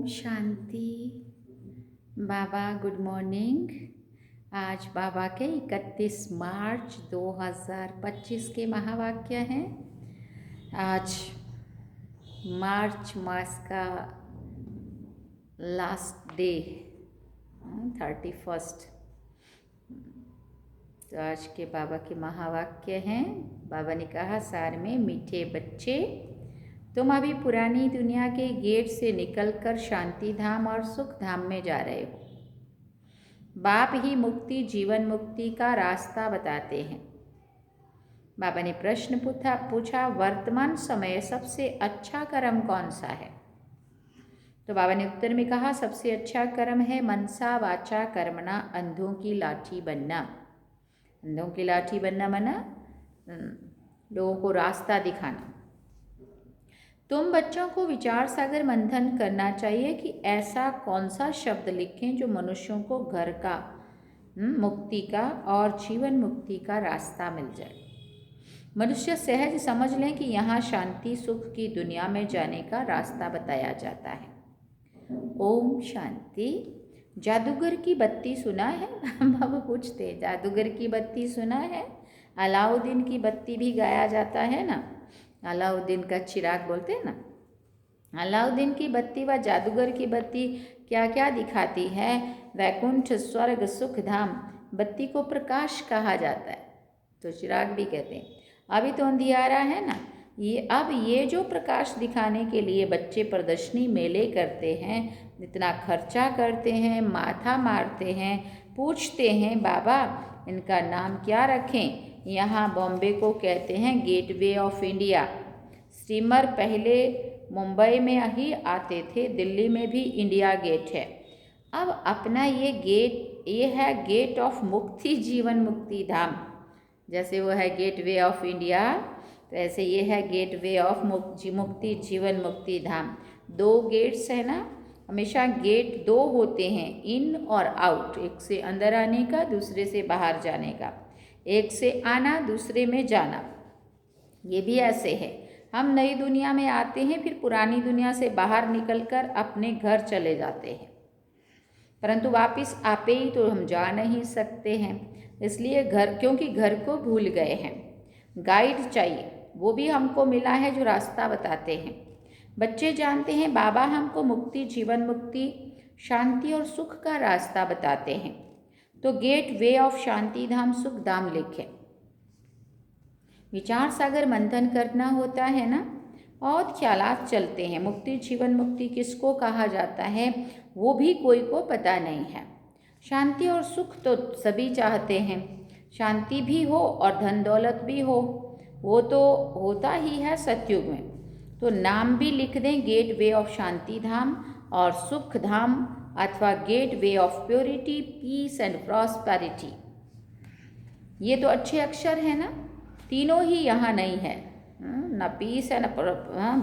शांति। बाबा good morning. आज बाबा के 31 मार्च 2025 के महावाक्य हैं। आज मार्च मास का लास्ट डे 31। तो आज के बाबा के महावाक्य हैं। बाबा ने कहा सार में, मीठे बच्चे, तुम अभी पुरानी दुनिया के गेट से निकलकर शांति धाम और सुख धाम में जा रहे हो। बाप ही मुक्ति, जीवन मुक्ति का रास्ता बताते हैं। बाबा ने प्रश्न पूछा, वर्तमान समय सबसे अच्छा कर्म कौन सा है? तो बाबा ने उत्तर में कहा, सबसे अच्छा कर्म है मनसा वाचा कर्मणा अंधों की लाठी बनना। अंधों की लाठी बनना माना लोगों को रास्ता दिखाना। तुम बच्चों को विचार सागर मंथन करना चाहिए कि ऐसा कौन सा शब्द लिखें जो मनुष्यों को घर का, मुक्ति का और जीवन मुक्ति का रास्ता मिल जाए। मनुष्य सहज समझ लें कि यहाँ शांति सुख की दुनिया में जाने का रास्ता बताया जाता है। ओम शांति। जादूगर की बत्ती सुना है? बाबा पूछते, जादूगर की बत्ती सुना है? अलाउद्दीन की बत्ती भी गाया जाता है ना, अलाउद्दीन का चिराग बोलते हैं ना। अलाउद्दीन की बत्ती व जादूगर की बत्ती क्या क्या दिखाती है? वैकुंठ, स्वर्ग, सुख धाम। बत्ती को प्रकाश कहा जाता है तो चिराग भी कहते हैं। अभी तो अंधियारा है ना, ये जो प्रकाश दिखाने के लिए बच्चे प्रदर्शनी मेले करते हैं, इतना खर्चा करते हैं, माथा मारते हैं, पूछते हैं बाबा इनका नाम क्या रखें? यहाँ बॉम्बे को कहते हैं गेटवे ऑफ इंडिया। स्टीमर पहले मुंबई में ही आते थे, दिल्ली में भी इंडिया गेट है। अब अपना ये है गेट ऑफ मुक्ति, जीवन मुक्ति धाम। जैसे वो है गेटवे ऑफ इंडिया, तो ऐसे ये है गेटवे ऑफ मुक्ति, जीवन मुक्ति धाम। 2 गेट्स है ना, हमेशा गेट 2 होते हैं, इन और आउट। एक से अंदर आने का, दूसरे से बाहर जाने का। एक से आना, दूसरे में जाना। ये भी ऐसे है, हम नई दुनिया में आते हैं, फिर पुरानी दुनिया से बाहर निकलकर अपने घर चले जाते हैं, परंतु वापस आपे ही तो हम जा नहीं सकते हैं। इसलिए क्योंकि घर को भूल गए हैं। गाइड चाहिए, वो भी हमको मिला है जो रास्ता बताते हैं। बच्चे जानते हैं बाबा हमको मुक्ति, जीवन मुक्ति, शांति और सुख का रास्ता बताते हैं, तो गेट वे ऑफ शांति धाम सुख धाम लिखें। विचार सागर मंथन करना होता है ना, और ख्यालात चलते हैं। मुक्ति, जीवन मुक्ति किसको कहा जाता है वो भी कोई को पता नहीं है। शांति और सुख तो सभी चाहते हैं, शांति भी हो और धन दौलत भी हो, वो तो होता ही है सतयुग में। तो नाम भी लिख दें, गेट वे ऑफ शांति धाम और सुख धाम, अथवा gateway of purity, peace and prosperity. ये तो अच्छे अक्षर है ना। तीनों ही यहाँ नहीं है, ना पीस है ना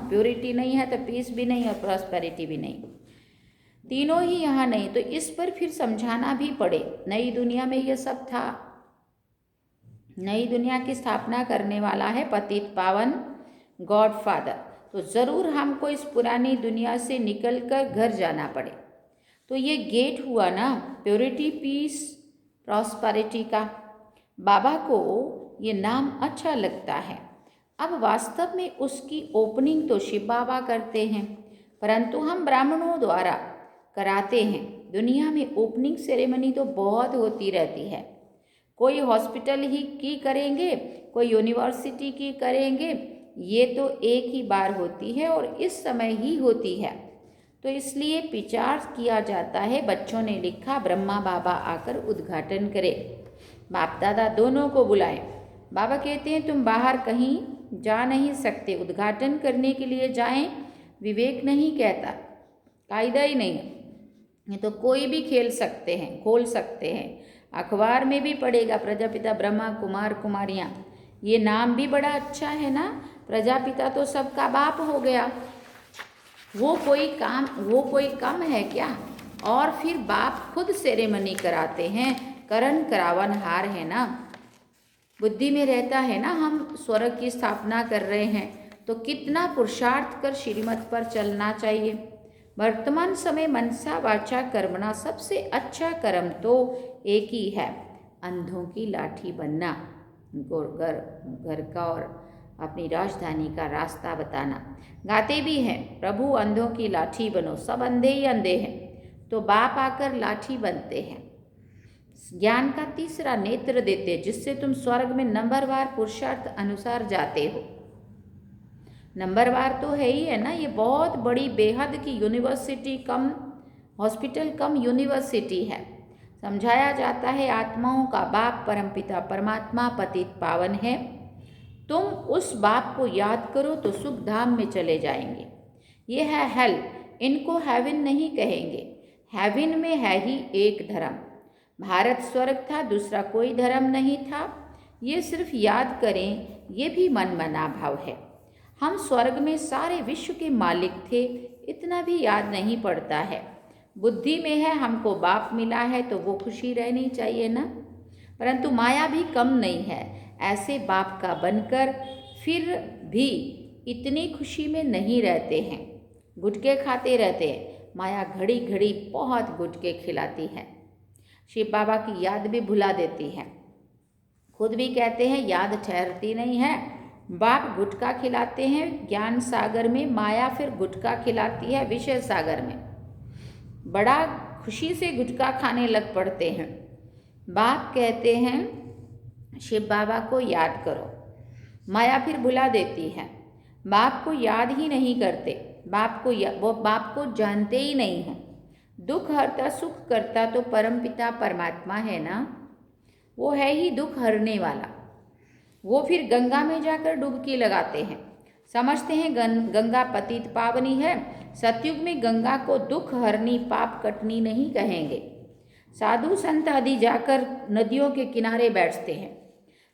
प्योरिटी नहीं है, तो पीस भी नहीं और प्रॉस्पेरिटी भी नहीं, तीनों ही यहाँ नहीं। तो इस पर फिर समझाना भी पड़े। नई दुनिया में ये सब था। नई दुनिया की स्थापना करने वाला है पतित पावन गॉड फादर, तो ज़रूर हमको इस पुरानी दुनिया से निकलकर घर जाना पड़े। तो ये गेट हुआ ना प्योरिटी, पीस, प्रॉस्पेरिटी का। बाबा को ये नाम अच्छा लगता है। अब वास्तव में उसकी ओपनिंग तो शिव बाबा करते हैं, परंतु हम ब्राह्मणों द्वारा कराते हैं। दुनिया में ओपनिंग सेरेमनी तो बहुत होती रहती है। कोई हॉस्पिटल ही की करेंगे, कोई यूनिवर्सिटी की करेंगे, ये तो एक ही बार होती है और इस समय ही होती है। तो इसलिए विचार किया जाता है। बच्चों ने लिखा ब्रह्मा बाबा आकर उद्घाटन करें। बाप दादा दोनों को बुलाएं। बाबा कहते हैं तुम बाहर कहीं जा नहीं सकते, उद्घाटन करने के लिए जाएं। विवेक नहीं कहता, कायदा ही नहीं, ये तो कोई भी खेल सकते हैं, खोल सकते हैं। अखबार में भी पढ़ेगा प्रजापिता ब्रह्मा कुमार कुमारियाँ। ये नाम भी बड़ा अच्छा है ना। प्रजापिता तो सबका बाप हो गया, वो कोई कम है क्या? और फिर बाप खुद सेरेमनी कराते हैं, करण करावन हार है ना। बुद्धि में रहता है ना, हम स्वर्ग की स्थापना कर रहे हैं, तो कितना पुरुषार्थ कर श्रीमत पर चलना चाहिए। वर्तमान समय मनसा वाचा कर्मणा सबसे अच्छा कर्म तो एक ही है, अंधों की लाठी बनना, उनको घर का और अपनी राजधानी का रास्ता बताना। गाते भी हैं, प्रभु अंधों की लाठी बनो, सब अंधे ही अंधे हैं, तो बाप आकर लाठी बनते हैं। ज्ञान का तीसरा नेत्र देते, जिससे तुम स्वर्ग में नंबरवार पुरुषार्थ अनुसार जाते हो। नंबरवार तो है ही है ना, ये बहुत बड़ी बेहद की यूनिवर्सिटी कम हॉस्पिटल कम यूनिवर्सिटी है। समझाया जाता है आत्माओं का बाप परमपिता परमात्मा पतित पावन है। तुम उस बाप को याद करो तो सुख धाम में चले जाएंगे। ये है हेल, इनको हेवन नहीं कहेंगे। हेवन में है ही एक धर्म। भारत स्वर्ग था, दूसरा कोई धर्म नहीं था। ये सिर्फ याद करें, ये भी मन मना भाव है। हम स्वर्ग में सारे विश्व के मालिक थे, इतना भी याद नहीं पड़ता है। बुद्धि में है हमको बाप मिला है तो वो खुशी रहनी चाहिए ना, परंतु माया भी कम नहीं है। ऐसे बाप का बनकर फिर भी इतनी खुशी में नहीं रहते हैं, गुटके खाते रहते हैं। माया घड़ी घड़ी बहुत गुटके खिलाती है, शिव बाबा की याद भी भुला देती है। खुद भी कहते हैं याद ठहरती नहीं है। बाप गुटखा खिलाते हैं ज्ञान सागर में, माया फिर गुटखा खिलाती है विषय सागर में। बड़ा खुशी से गुटखा खाने लग पड़ते हैं। बाप कहते हैं शिव बाबा को याद करो, माया फिर भुला देती है। बाप को याद ही नहीं करते, वो बाप को जानते ही नहीं हैं। दुख हरता सुख करता तो परमपिता परमात्मा है ना, वो है ही दुख हरने वाला। वो फिर गंगा में जाकर डुबकी लगाते हैं, समझते हैं गंगा पतित पावनी है। सतयुग में गंगा को दुख हरनी पाप कटनी नहीं कहेंगे। साधु संत आदि जाकर नदियों के किनारे बैठते हैं,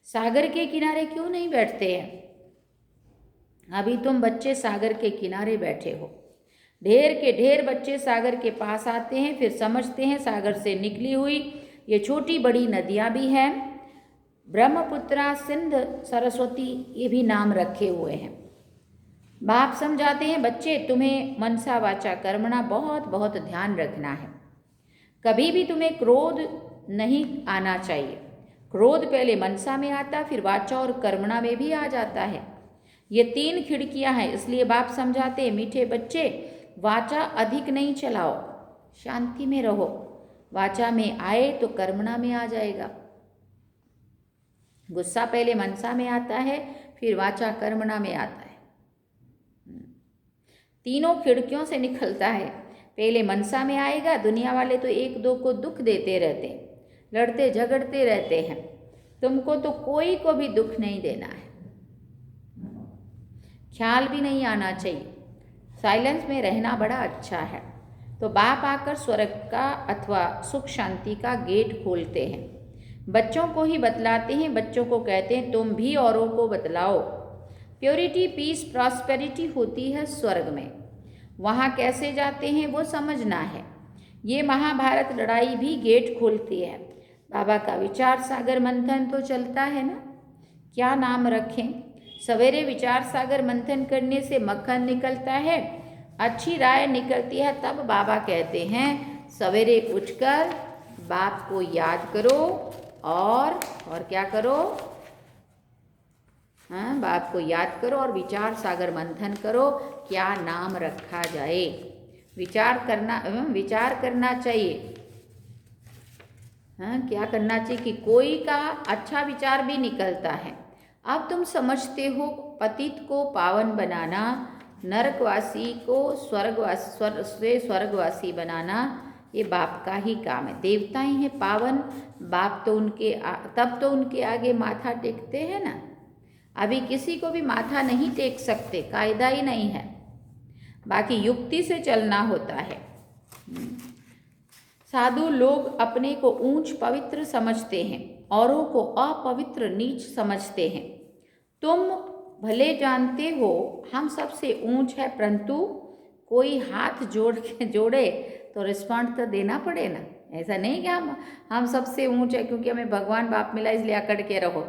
सागर के किनारे क्यों नहीं बैठते हैं? अभी तुम बच्चे सागर के किनारे बैठे हो। ढेर के ढेर बच्चे सागर के पास आते हैं, फिर समझते हैं सागर से निकली हुई ये छोटी बड़ी नदियाँ भी हैं। ब्रह्मपुत्रा, सिंध, सरस्वती, ये भी नाम रखे हुए हैं। बाप समझाते हैं बच्चे तुम्हें मनसा वाचा कर्मणा बहुत बहुत ध्यान रखना है। कभी भी तुम्हें क्रोध नहीं आना चाहिए। क्रोध पहले मनसा में आता, फिर वाचा और कर्मणा में भी आ जाता है। ये 3 खिड़कियां हैं, इसलिए बाप समझाते हैं मीठे बच्चे वाचा अधिक नहीं चलाओ, शांति में रहो। वाचा में आए तो कर्मणा में आ जाएगा। गुस्सा पहले मनसा में आता है, फिर वाचा कर्मणा में आता है। तीनों खिड़कियों से निकलता है। पहले मनसा में आएगा, दुनिया वाले तो एक दो को दुख देते रहते, लड़ते झगड़ते रहते हैं। तुमको तो कोई को भी दुख नहीं देना है, ख्याल भी नहीं आना चाहिए। साइलेंस में रहना बड़ा अच्छा है। तो बाप आकर स्वर्ग का अथवा सुख शांति का गेट खोलते हैं। बच्चों को ही बतलाते हैं, बच्चों को कहते हैं तुम भी औरों को बतलाओ। प्योरिटी पीस प्रॉस्पेरिटी होती है स्वर्ग में। वहाँ कैसे जाते हैं वो समझना है। ये महाभारत लड़ाई भी गेट खोलती है। बाबा का विचार सागर मंथन तो चलता है ना, क्या नाम रखें? सवेरे विचार सागर मंथन करने से मक्खन निकलता है, अच्छी राय निकलती है। तब बाबा कहते हैं सवेरे उठकर बाप को याद करो और क्या करो? हाँ, बाप को याद करो और विचार सागर मंथन करो, क्या नाम रखा जाए। विचार करना चाहिए। हाँ, क्या करना चाहिए कि कोई का अच्छा विचार भी निकलता है। अब तुम समझते हो पतित को पावन बनाना, नरकवासी को स्वर्गवासी बनाना, ये बाप का ही काम है। देवता ही हैं पावन, बाप तो तब तो उनके आगे माथा टेकते हैं ना। अभी किसी को भी माथा नहीं टेक सकते, कायदा ही नहीं है। बाकी युक्ति से चलना होता है। साधु लोग अपने को ऊंच पवित्र समझते हैं, औरों को अपवित्र नीच समझते हैं। तुम भले जानते हो हम सबसे ऊंच है, परंतु कोई हाथ जोड़े तो रिस्पॉन्ड तो देना पड़े ना। ऐसा नहीं कि हम सबसे ऊंच है क्योंकि हमें भगवान बाप मिला इसलिए अकड़ के रहो।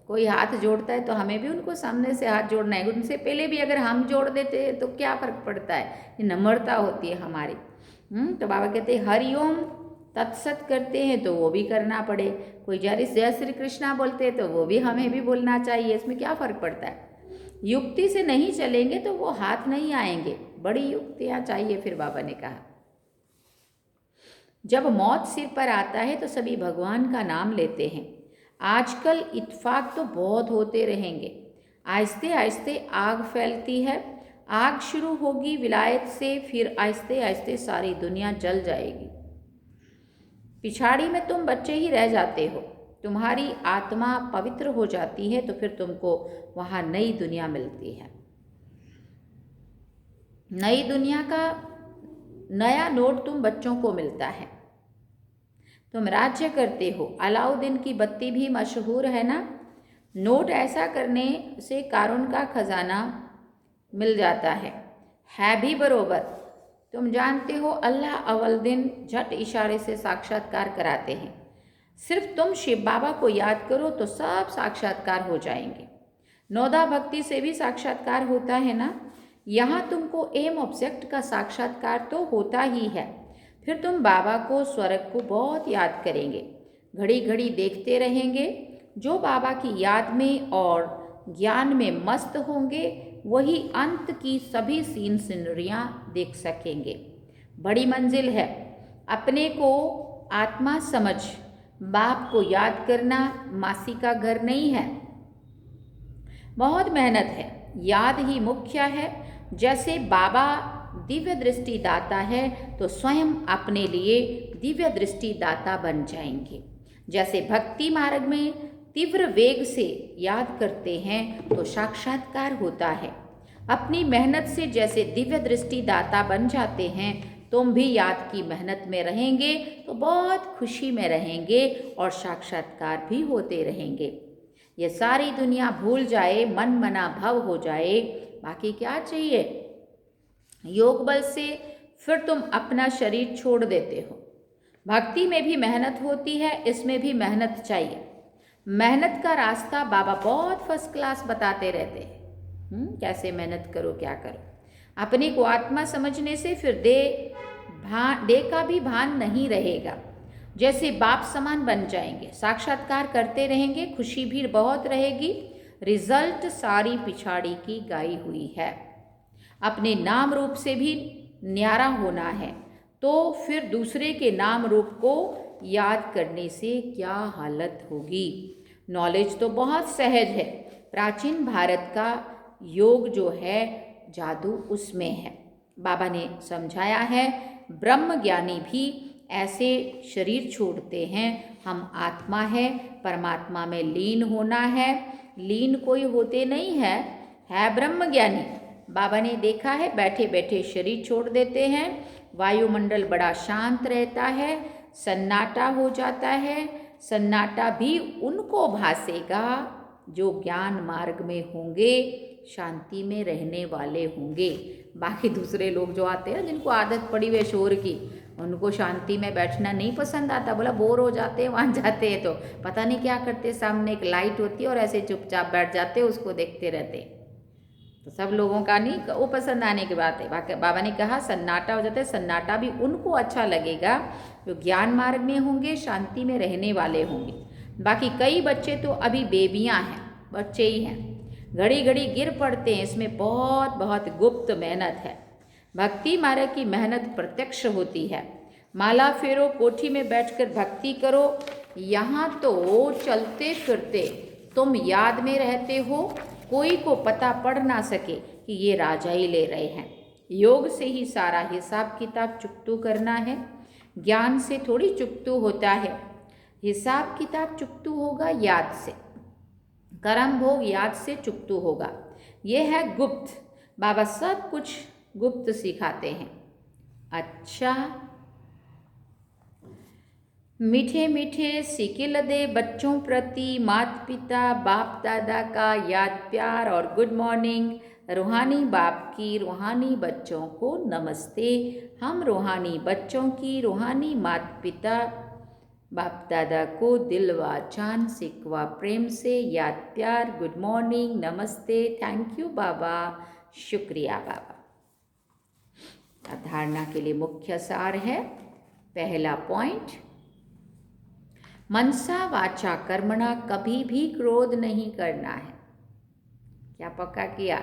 कोई हाथ जोड़ता है तो हमें भी उनको सामने से हाथ जोड़ना है, उनसे पहले भी अगर हम जोड़ देते हैं तो क्या फ़र्क पड़ता है, ये नम्रता होती है हमारी। तो बाबा कहते हैं हरिओम तत्सत करते हैं तो वो भी करना पड़े, कोई जय श्री कृष्णा बोलते हैं तो वो भी हमें भी बोलना चाहिए, इसमें क्या फ़र्क पड़ता है। युक्ति से नहीं चलेंगे तो वो हाथ नहीं आएंगे, बड़ी युक्तियाँ चाहिए। फिर बाबा ने कहा जब मौत सिर पर आता है तो सभी भगवान का नाम लेते हैं। आजकल इत्फाक तो बहुत होते रहेंगे, आहिस्ते आहिस्ते आग फैलती है, आग शुरू होगी विलायत से, फिर आहिस्ते आहिस्ते सारी दुनिया जल जाएगी। पिछाड़ी में तुम बच्चे ही रह जाते हो, तुम्हारी आत्मा पवित्र हो जाती है तो फिर तुमको वहाँ नई दुनिया मिलती है। नई दुनिया का नया नोट तुम बच्चों को मिलता है, तुम राज्य करते हो। अलाउद्दीन की बत्ती भी मशहूर है ना, नोट ऐसा करने से कारून का खजाना मिल जाता है भी बरोबर। तुम जानते हो अल्लाह अव्वल दिन झट इशारे से साक्षात्कार कराते हैं, सिर्फ तुम शिव बाबा को याद करो तो सब साक्षात्कार हो जाएंगे। नौदा भक्ति से भी साक्षात्कार होता है ना, यहाँ तुमको एम ऑब्जेक्ट का साक्षात्कार तो होता ही है। फिर तुम बाबा को स्वर्ग को बहुत याद करेंगे, घड़ी घड़ी देखते रहेंगे। जो बाबा की याद में और ज्ञान में मस्त होंगे वही अंत की सभी सीन सिनरियाँ देख सकेंगे। बड़ी मंजिल है, अपने को आत्मा समझ बाप को याद करना मासी का घर नहीं है, बहुत मेहनत है, याद ही मुख्य है। जैसे बाबा दिव्य दृष्टि दाता है तो स्वयं अपने लिए दिव्य दृष्टि दाता बन जाएंगे। जैसे भक्ति मार्ग में तीव्र वेग से याद करते हैं तो साक्षात्कार होता है, अपनी मेहनत से जैसे दिव्य दृष्टि दाता बन जाते हैं, तुम भी याद की मेहनत में रहेंगे तो बहुत खुशी में रहेंगे और साक्षात्कार भी होते रहेंगे। ये सारी दुनिया भूल जाए, मन मना भव हो जाए, बाकी क्या चाहिए। योग बल से फिर तुम अपना शरीर छोड़ देते हो। भक्ति में भी मेहनत होती है, इसमें भी मेहनत चाहिए। मेहनत का रास्ता बाबा बहुत फर्स्ट क्लास बताते रहते हैं, कैसे मेहनत करो, क्या करो। अपने को आत्मा समझने से फिर देह का भी भान नहीं रहेगा, जैसे बाप समान बन जाएंगे। साक्षात्कार करते रहेंगे, खुशी भी बहुत रहेगी। रिजल्ट सारी पिछाड़ी की गाई हुई है। अपने नाम रूप से भी न्यारा होना है तो फिर दूसरे के नाम रूप को याद करने से क्या हालत होगी। नॉलेज तो बहुत सहज है, प्राचीन भारत का योग जो है जादू उसमें है। बाबा ने समझाया है ब्रह्म ज्ञानी भी ऐसे शरीर छोड़ते हैं। हम आत्मा है, परमात्मा में लीन होना है, लीन कोई होते नहीं है ब्रह्म ज्ञानी। बाबा ने देखा है बैठे बैठे शरीर छोड़ देते हैं, वायुमंडल बड़ा शांत रहता है, सन्नाटा हो जाता है। सन्नाटा भी उनको भासेगा जो ज्ञान मार्ग में होंगे, शांति में रहने वाले होंगे। बाकी दूसरे लोग जो आते हैं जिनको आदत पड़ी हुई शोर की, उनको शांति में बैठना नहीं पसंद आता, बोला बोर हो जाते हैं वहाँ जाते हैं तो पता नहीं क्या करते, सामने एक लाइट होती है और ऐसे चुपचाप बैठ जाते हैं, उसको देखते रहते। तो सब लोगों का नहीं वो पसंद आने की बात है। बाबा ने कहा सन्नाटा हो जाता है, सन्नाटा भी उनको अच्छा लगेगा जो ज्ञान मार्ग में होंगे, शांति में रहने वाले होंगे। बाकी कई बच्चे तो अभी बेबियां हैं, बच्चे ही हैं, घड़ी घड़ी गिर पड़ते हैं। इसमें बहुत बहुत गुप्त मेहनत है। भक्ति मार्ग की मेहनत प्रत्यक्ष होती है। माला फेरो, कोठी में बैठकर भक्ति करो, यहाँ तो चलते फिरते तुम याद में रहते हो, कोई को पता पड़ ना सके कि ये राजा ही ले रहे हैं। योग से ही सारा हिसाब किताब चुकतू करना है, ज्ञान से थोड़ी चुकतू होता है। हिसाब किताब चुकतू होगा याद से, कर्म भोग याद से चुकतू होगा। ये है गुप्त, बाबा सब कुछ गुप्त सिखाते हैं। अच्छा, मीठे मीठे सिकिल दे बच्चों प्रति माता पिता बाप दादा का याद प्यार और गुड मॉर्निंग। रूहानी बाप की रूहानी बच्चों को नमस्ते। हम रूहानी बच्चों की रूहानी माता पिता बाप दादा को दिल व जान सिकवा प्रेम से याद प्यार, गुड मॉर्निंग, नमस्ते, थैंक यू बाबा, शुक्रिया बाबा। अब धारणा के लिए मुख्य सार है। पहला पॉइंट, मनसा वाचा कर्मणा, कभी भी क्रोध नहीं करना है। क्या पक्का किया?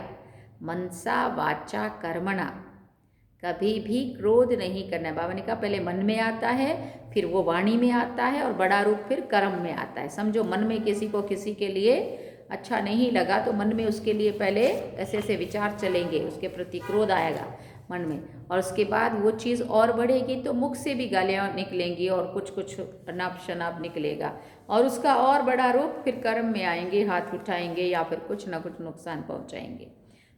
मनसा वाचा कर्मणा, कभी भी क्रोध नहीं करना है। बाबा ने कहा पहले मन में आता है, फिर वो वाणी में आता है और बड़ा रूप फिर कर्म में आता है। समझो, मन में किसी को किसी के लिए अच्छा नहीं लगा तो मन में उसके लिए पहले ऐसे ऐसे विचार चलेंगे, उसके प्रति क्रोध आएगा मन में, और उसके बाद वो चीज़ और बढ़ेगी तो मुख से भी गालियाँ निकलेंगी और कुछ कुछ अनाप शनाप निकलेगा, और उसका और बड़ा रूप फिर कर्म में आएंगे, हाथ उठाएंगे या फिर कुछ ना कुछ नुकसान पहुँचाएंगे।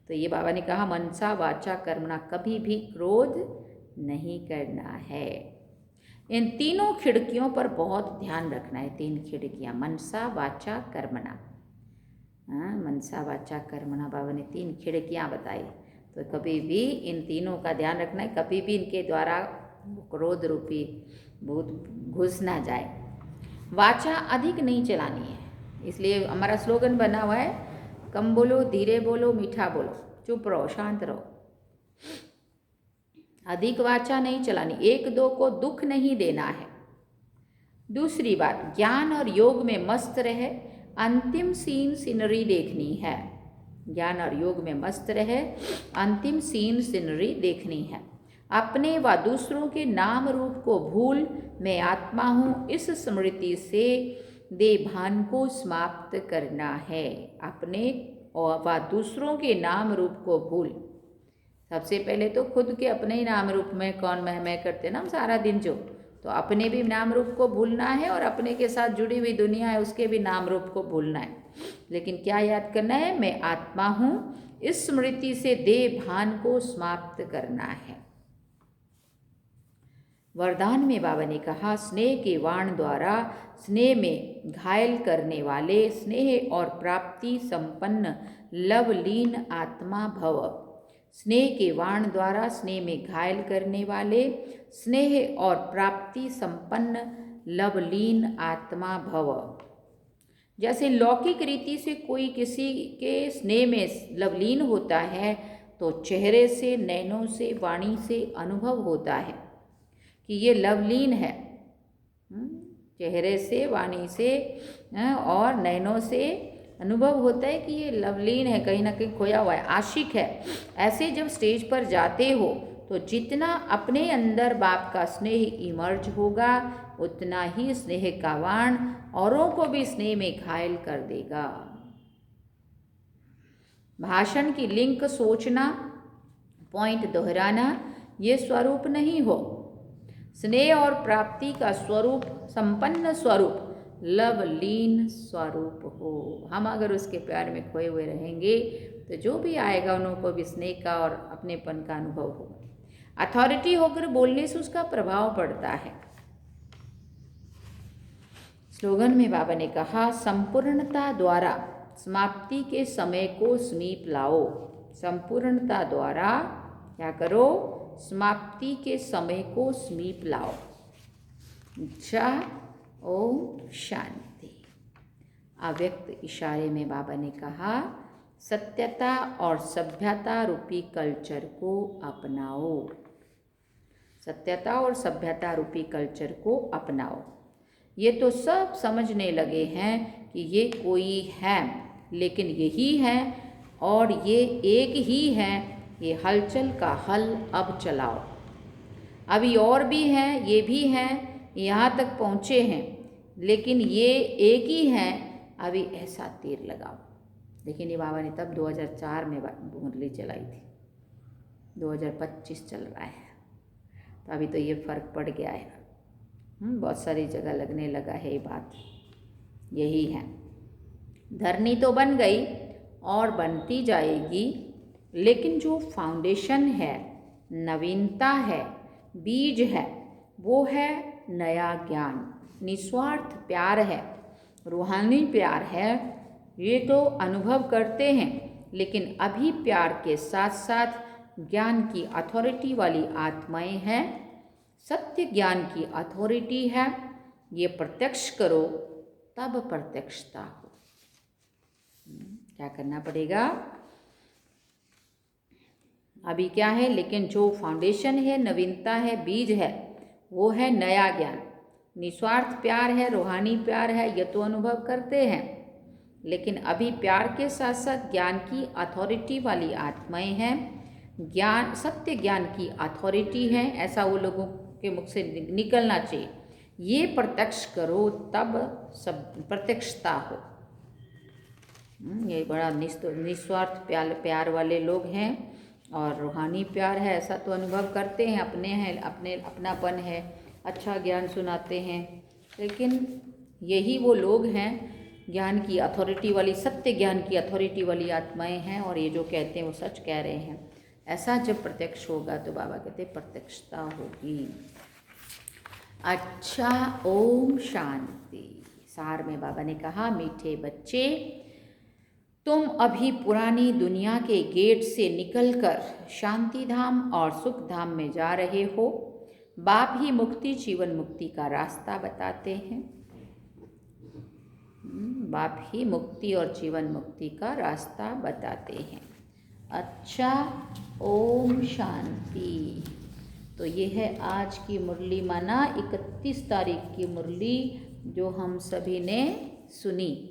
तो ये बाबा ने कहा मनसा वाचा कर्मणा, कभी भी क्रोध नहीं करना है। इन तीनों खिड़कियों पर बहुत ध्यान रखना है। 3 खिड़कियाँ, मनसा वाचा कर्मणा। मनसा वाचा कर्मणा, बाबा ने 3 खिड़कियाँ बताई। तो कभी भी इन तीनों का ध्यान रखना है, कभी भी इनके द्वारा क्रोध रूपी भूत घुस ना जाए। वाचा अधिक नहीं चलानी है, इसलिए हमारा स्लोगन बना हुआ है, कम बोलो, धीरे बोलो, मीठा बोलो, चुप रहो, शांत रहो। अधिक वाचा नहीं चलानी, 1-2 को दुख नहीं देना है। दूसरी बात, ज्ञान और योग में मस्त रहे, अंतिम सीनरी देखनी है। ज्ञान और योग में मस्त रहे, अंतिम सीनरी देखनी है। अपने व दूसरों के नाम रूप को भूल मैं आत्मा हूँ, इस स्मृति से देभान को समाप्त करना है। अपने व दूसरों के नाम रूप को भूल, सबसे पहले तो खुद के अपने ही नाम रूप में कौन मैं करते ना हम सारा दिन जो, तो अपने भी नाम रूप को भूलना है और अपने के साथ जुड़ी हुई दुनिया है उसके भी नाम रूप को भूलना है। लेकिन क्या याद करना है? मैं आत्मा हूँ, इस स्मृति से देह भान को समाप्त करना है। वरदान में बाबा ने कहा स्नेह के वाण द्वारा स्नेह में घायल करने वाले स्नेह और प्राप्ति संपन्न लवलीन आत्मा भव। स्नेह के वाण द्वारा स्नेह में घायल करने वाले स्नेह और प्राप्ति संपन्न लवलीन आत्मा भव। जैसे लौकिक रीति से कोई किसी के स्नेह में लवलीन होता है तो चेहरे से, नैनों से, वाणी से अनुभव होता है कि ये लवलीन है। चेहरे से, वाणी से और नैनों से अनुभव होता है कि ये लवलीन है, कहीं ना कहीं खोया हुआ है, आशिक है। ऐसे जब स्टेज पर जाते हो तो जितना अपने अंदर बाप का स्नेह इमर्ज होगा उतना ही स्नेह का वाण औरों को भी स्नेह में घायल कर देगा। भाषण की लिंक सोचना, पॉइंट दोहराना, ये स्वरूप नहीं हो। स्नेह और प्राप्ति का स्वरूप संपन्न स्वरूप लवलीन स्वरूप हो। हम अगर उसके प्यार में खोए हुए रहेंगे तो जो भी आएगा उनको भी स्नेह का और अपनेपन का अनुभव होगा। अथॉरिटी होकर बोलने से उसका प्रभाव पड़ता है। स्लोगन में बाबा ने कहा संपूर्णता द्वारा समाप्ति के समय को समीप लाओ। संपूर्णता द्वारा क्या करो? समाप्ति के समय को समीप लाओ। अच्छा, ओम शांति। अव्यक्त इशारे में बाबा ने कहा सत्यता और सभ्यता रूपी कल्चर को अपनाओ। सत्यता और सभ्यता रूपी कल्चर को अपनाओ। ये तो सब समझने लगे हैं कि ये कोई है, लेकिन यही है और ये एक ही है। ये हलचल का हल अब चलाओ। अभी और भी हैं, ये भी हैं, यहाँ तक पहुँचे हैं, लेकिन ये एक ही हैं। अभी ऐसा तीर लगाओ। लेकिन ये बाबा ने तब 2004 में मुरली चलाई थी, 2025 चल रहा है, तो अभी तो ये फ़र्क पड़ गया है। बहुत सारी जगह लगने लगा है ये बात। यही है, धरनी तो बन गई और बनती जाएगी, लेकिन जो फाउंडेशन है, नवीनता है, बीज है, वो है नया ज्ञान, निस्वार्थ प्यार है, रूहानी प्यार है। ये तो अनुभव करते हैं, लेकिन अभी प्यार के साथ साथ ज्ञान की अथॉरिटी वाली आत्माएं हैं। सत्य ज्ञान की अथॉरिटी है, ये प्रत्यक्ष करो तब प्रत्यक्षता हो। क्या करना पड़ेगा? अभी क्या है, लेकिन जो फाउंडेशन है, नवीनता है, बीज है, वो है नया ज्ञान। निस्वार्थ प्यार है, रूहानी प्यार है, ये तो अनुभव करते हैं। लेकिन अभी प्यार के साथ साथ ज्ञान की अथॉरिटी वाली आत्माएं हैं। ज्ञान, सत्य ज्ञान की अथॉरिटी है, ऐसा वो लोगों के मुख से निकलना चाहिए। ये प्रत्यक्ष करो तब सब प्रत्यक्षता हो। ये बड़ा निस्वार्थ प्यार वाले लोग हैं और रूहानी प्यार है, ऐसा तो अनुभव करते हैं, अपने हैं, अपनापन है, अच्छा ज्ञान सुनाते हैं। लेकिन यही वो लोग हैं, ज्ञान की अथॉरिटी वाली, सत्य ज्ञान की अथॉरिटी वाली आत्माएं हैं, और ये जो कहते हैं वो सच कह रहे हैं। ऐसा जब प्रत्यक्ष होगा तो बाबा कहते प्रत्यक्षता होगी। अच्छा, ओम शांति। सार में बाबा ने कहा, मीठे बच्चे, तुम अभी पुरानी दुनिया के गेट से निकलकर शांति धाम और सुख धाम में जा रहे हो। बाप ही मुक्ति, जीवन मुक्ति का रास्ता बताते हैं। बाप ही मुक्ति और जीवन मुक्ति का रास्ता बताते हैं। अच्छा, ओम शांति। तो ये है आज की मुरली, माना 31 तारीख की मुरली जो हम सभी ने सुनी।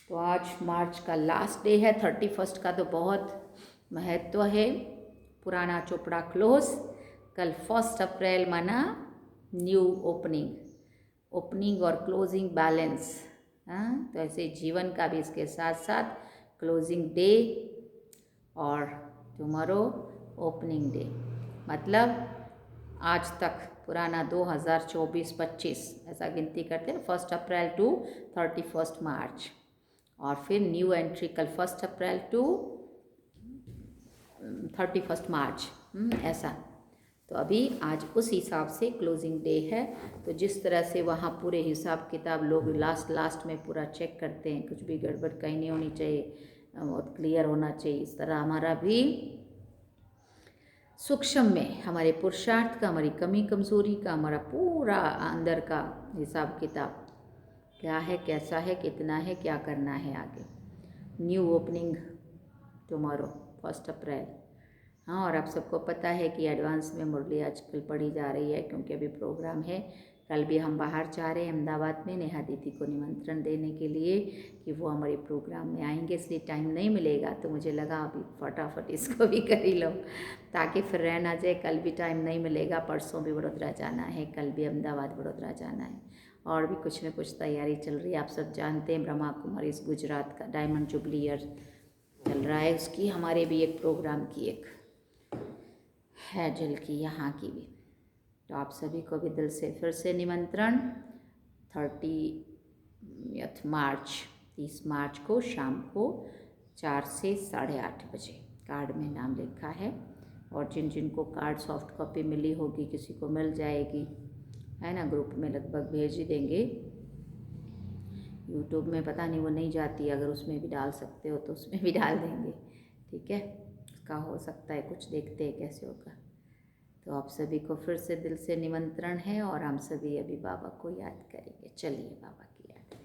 तो आज मार्च का लास्ट डे है, 31 का तो बहुत महत्व है। पुराना चोपड़ा क्लोज, कल 1 अप्रैल माना न्यू ओपनिंग और क्लोजिंग बैलेंस। हाँ, तो ऐसे जीवन का भी इसके साथ साथ क्लोजिंग डे और टुमारो ओपनिंग डे। मतलब आज तक पुराना 2024-25 ऐसा गिनती करते हैं, 1 अप्रैल टू 31 मार्च, और फिर न्यू एंट्री कल 1 अप्रैल टू 31 मार्च, ऐसा। तो अभी आज उस हिसाब से क्लोजिंग डे है। तो जिस तरह से वहाँ पूरे हिसाब किताब लोग लास्ट में पूरा चेक करते हैं, कुछ भी गड़बड़ कहीं नहीं होनी चाहिए, बहुत क्लियर होना चाहिए, इस तरह हमारा भी सूक्ष्म में हमारे पुरुषार्थ का, हमारी कमी कमज़ोरी का, हमारा पूरा अंदर का हिसाब किताब क्या है, कैसा है, कितना है, क्या करना है आगे। न्यू ओपनिंग टुमारो 1 अप्रैल। हाँ, और आप सबको पता है कि एडवांस में मुरली आजकल पढ़ी जा रही है, क्योंकि अभी प्रोग्राम है। कल भी हम बाहर जा रहे हैं अहमदाबाद में नेहा दीदी को निमंत्रण देने के लिए कि वो हमारे प्रोग्राम में आएंगे, इसलिए टाइम नहीं मिलेगा। तो मुझे लगा अभी फटाफट इसको भी कर ही लो, ताकि फिर रह ना जाए। कल भी टाइम नहीं मिलेगा, परसों भी वडोदरा जाना है, कल भी अहमदाबाद वडोदरा जाना है, और भी कुछ न कुछ तैयारी चल रही है। आप सब जानते हैं ब्रह्मा कुमारी इस गुजरात का डायमंड जुबली ईयर चल रहा है, उसकी हमारे भी एक प्रोग्राम की एक है जल की, यहाँ की भी। तो आप सभी को भी दिल से फिर से निमंत्रण 30 मार्च 30 मार्च को शाम को 4 से 8:30 बजे। कार्ड में नाम लिखा है, और जिन जिन को कार्ड सॉफ्ट कॉपी मिली होगी, किसी को मिल जाएगी, है ना, ग्रुप में लगभग भेज ही देंगे। यूट्यूब में पता नहीं वो नहीं जाती, अगर उसमें भी डाल सकते हो तो उसमें भी डाल देंगे, ठीक है। उसका हो सकता है, कुछ देखते हैं कैसे होगा। तो आप सभी को फिर से दिल से निमंत्रण है, और हम सभी अभी बाबा को याद करेंगे। चलिए बाबा की याद।